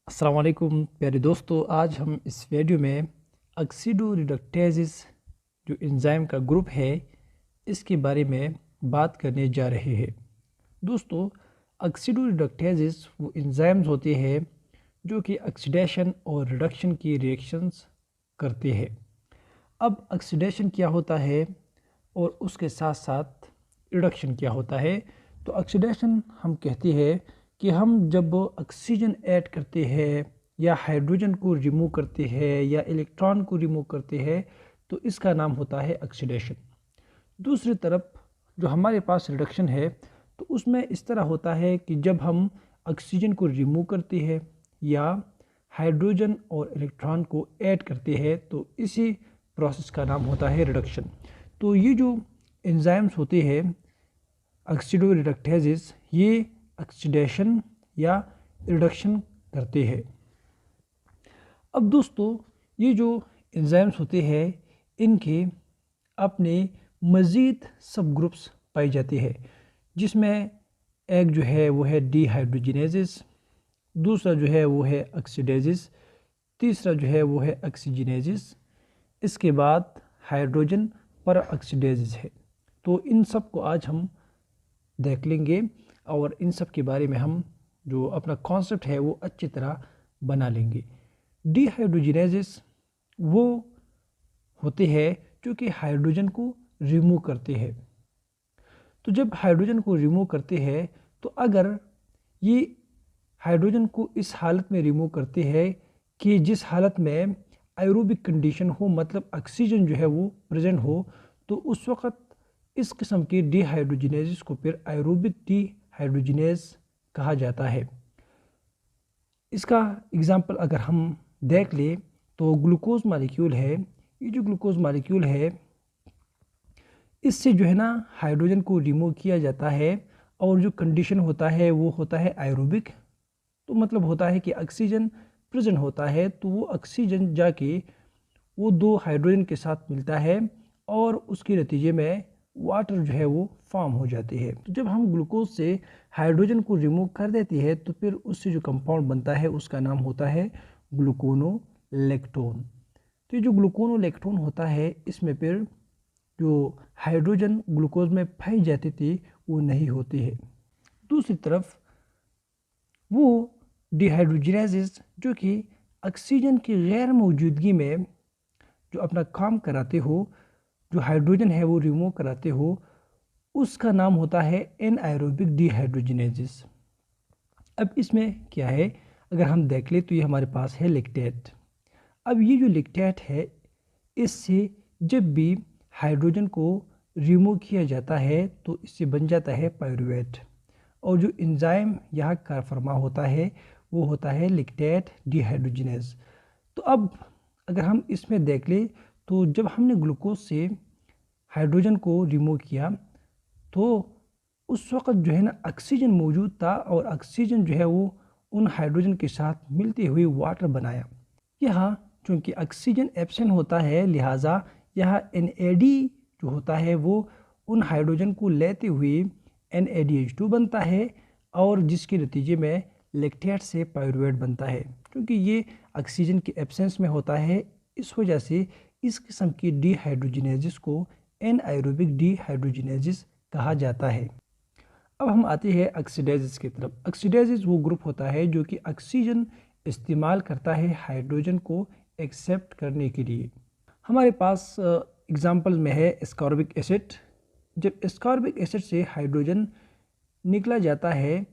अस्सलाम वालेकुम प्यारे दोस्तों। आज हम इस वीडियो में ऑक्सीडोरिडक्टेजेस जो एंजाइम का ग्रुप है इसके बारे में बात करने जा रहे हैं। दोस्तों, ऑक्सीडोरिडक्टेजेस वो एंजाइम्स होते हैं जो कि ऑक्सीडेशन और रिडक्शन की रिएक्शंस करते हैं। अब ऑक्सीडेशन क्या होता है और उसके साथ साथ रिडक्शन क्या होता है। तो ऑक्सीडेशन हम कहते हैं कि हम जब ऑक्सीजन ऐड करते हैं या हाइड्रोजन को रिमूव करते हैं या इलेक्ट्रॉन को रिमूव करते हैं तो इसका नाम होता है ऑक्सीडेशन। दूसरी तरफ जो हमारे पास रिडक्शन है तो उसमें इस तरह होता है कि जब हम ऑक्सीजन को रिमूव करते हैं या हाइड्रोजन और इलेक्ट्रॉन को ऐड करते हैं तो इसी प्रोसेस का नाम होता है रिडक्शन। तो ये जो एंजाइम्स होते हैं ऑक्सीडोरिडक्टेजेस ये ऑक्सीडेशन या रिडक्शन करते हैं। अब दोस्तों, ये जो एंजाइम्स होते हैं इनके अपने मज़ीद सब ग्रुप्स पाए जाते हैं, जिसमें एक जो है वो है डिहाइड्रोजिनेजेस, दूसरा जो है वो है ऑक्सीडेजेस, तीसरा जो है वो है ऑक्सीजिनेजेस, इसके बाद हाइड्रोजन पर ऑक्सीडेजेस है। तो इन सब को आज हम देख लेंगे और इन सब के बारे में हम जो अपना कॉन्सेप्ट है वो अच्छी तरह बना लेंगे। डिहाइड्रोजिनेजेस वो होते हैं जो कि हाइड्रोजन को रिमूव करते हैं। तो जब हाइड्रोजन को रिमूव करते हैं तो अगर ये हाइड्रोजन को इस हालत में रिमूव करते हैं कि जिस हालत में एरोबिक कंडीशन हो, मतलब ऑक्सीजन जो है वो प्रेजेंट हो, तो उस वक़्त इस किस्म के डिहाइड्रोजिनेजेस को फिर एरोबिक डिहाइड्रोजिनेज कहा जाता है। इसका एग्जांपल अगर हम देख ले तो ग्लूकोज मॉलिक्यूल है। ये जो ग्लूकोज मॉलिक्यूल है इससे जो है ना हाइड्रोजन को रिमूव किया जाता है और जो कंडीशन होता है वो होता है एरोबिक। तो मतलब होता है कि ऑक्सीजन प्रेजेंट होता है तो वो ऑक्सीजन जाके वो दो हाइड्रोजन के साथ मिलता है और उसके नतीजे में वाटर जो है वो फॉर्म हो जाती है। तो जब हम ग्लूकोज से हाइड्रोजन को रिमूव कर देती है तो फिर उससे जो कंपाउंड बनता है उसका नाम होता है ग्लूकोनोलेक्टोन। तो ये जो ग्लूकोनोलेक्टोन होता है इसमें फिर जो हाइड्रोजन ग्लूकोज में पाई जाती थी वो नहीं होती है। दूसरी तरफ वो डिहाइड्रोजिनेजेस जो कि ऑक्सीजन की गैर मौजूदगी में जो अपना काम कराते हो, जो हाइड्रोजन है वो रिमूव कराते हो, उसका नाम होता है एनएरोबिक डिहाइड्रोजिनेजेस। अब इसमें क्या है, अगर हम देख ले तो ये हमारे पास है लैक्टेट। अब ये जो लैक्टेट है इससे जब भी हाइड्रोजन को रिमूव किया जाता है तो इससे बन जाता है पायरुवेट और जो एंजाइम यहाँ का फरमा होता है वो होता है लैक्टेट डिहाइड्रोजिनेज। तो अब अगर हम इसमें देख ले तो जब हमने ग्लूकोज से हाइड्रोजन को रिमूव किया तो उस वक़्त जो है ना ऑक्सीजन मौजूद था और ऑक्सीजन जो है वो उन हाइड्रोजन के साथ मिलते हुए वाटर बनाया। यहाँ चूँकि ऑक्सीजन एब्सेंट होता है लिहाजा यहाँ NAD जो होता है वो उन हाइड्रोजन को लेते हुए NADH2 बनता है और जिसके नतीजे में लैक्टेट से पायरुवेट बनता है। क्योंकि ये ऑक्सीजन के एब्सेंस में होता है इस वजह से इस किस्म की डिहाइड्रोजिनेजेस को एनएरोबिक डिहाइड्रोजिनेजेस कहा जाता है। अब हम आते हैं ऑक्सीडेजेस की तरफ। ऑक्सीडेजेस वो ग्रुप होता है जो कि ऑक्सीजन इस्तेमाल करता है हाइड्रोजन को एक्सेप्ट करने के लिए। हमारे पास एग्जांपल में है एस्कॉर्बिक एसिड। जब एस्कॉर्बिक एसिड से हाइड्रोजन निकला जाता है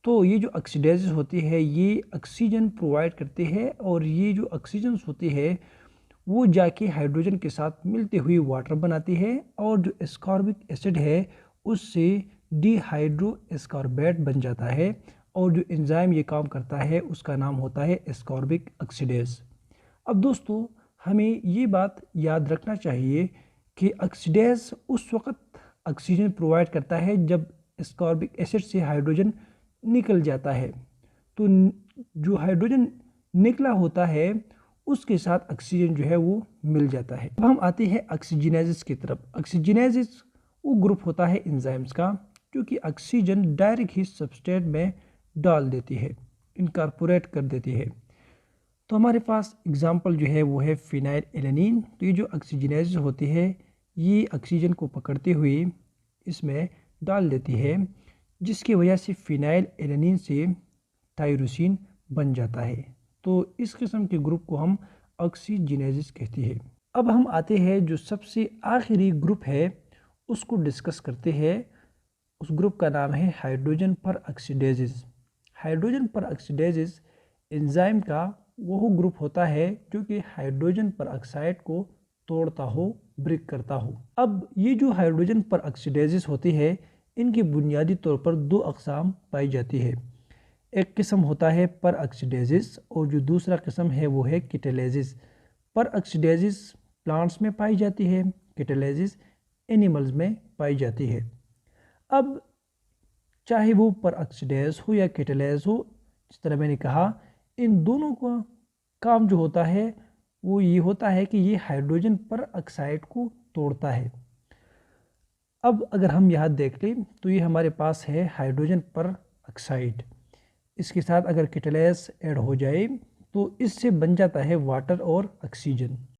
तो ये जो ऑक्सीडेजेस होती है ये ऑक्सीजन प्रोवाइड करते हैं और ये जो ऑक्सीजन होती है वो जाके हाइड्रोजन के साथ मिलते हुए वाटर बनाती है और जो एस्कॉर्बिक एसिड है उससे डिहाइड्रो एस्कॉर्बेट बन जाता है और जो एंजाइम ये काम करता है उसका नाम होता है एस्कॉर्बिक ऑक्सीडेज। अब दोस्तों, हमें ये बात याद रखना चाहिए कि ऑक्सीडेज उस वक़्त ऑक्सीजन प्रोवाइड करता है जब एस्कॉर्बिक एसिड से हाइड्रोजन निकल जाता है। तो जो हाइड्रोजन निकला होता है उसके साथ ऑक्सीजन जो है वो मिल जाता है। अब हम आते हैं ऑक्सीजिनेजेस की तरफ। ऑक्सीजिनेजेस वो ग्रुप होता है एंजाइम्स का जो कि ऑक्सीजन डायरेक्ट ही सबस्ट्रेट में डाल देती है, इनकॉर्पोरेट कर देती है। तो हमारे पास एग्जाम्पल जो है वो है फिनाइल एलेनिन। तो ये जो ऑक्सीजनेज होती है ये ऑक्सीजन को पकड़ते हुए इसमें डाल देती है, जिसकी वजह से फिनाइल एलेनिन से टायरोसिन बन जाता है। तो इस किस्म के ग्रुप को हम ऑक्सीजनेजेस कहते हैं। अब हम आते हैं जो सबसे आखिरी ग्रुप है उसको डिस्कस करते हैं। उस ग्रुप का नाम है हाइड्रोजन पर ऑक्सीडेजेस। हाइड्रोजन पर ऑक्सीडेजेस एंजाइम का वो ग्रुप होता है जो कि हाइड्रोजन पर ऑक्साइड को तोड़ता हो, ब्रेक करता हो। अब ये जो हाइड्रोजन पर ऑक्सीडेजेस होती है इनकी बुनियादी तौर पर दो अक़साम पाई जाती है। एक किस्म होता है पर ऑक्सीडेजेस और जो दूसरा किस्म है वो है कैटालिसिस। पर ऑक्सीडेजेस प्लांट्स में पाई जाती है, कैटालिसिस एनिमल्स में पाई जाती है। अब चाहे वो पर ऑक्सीडेज हो या कैटालिस हो, जिस तरह मैंने कहा इन दोनों का काम जो होता है वो ये होता है कि ये हाइड्रोजन पर ऑक्साइड को तोड़ता है। अब अगर हम यहाँ देख लें तो ये हमारे पास है हाइड्रोजन पर ऑक्साइड। इसके साथ अगर कैटालिस ऐड हो जाए तो इससे बन जाता है वाटर और ऑक्सीजन।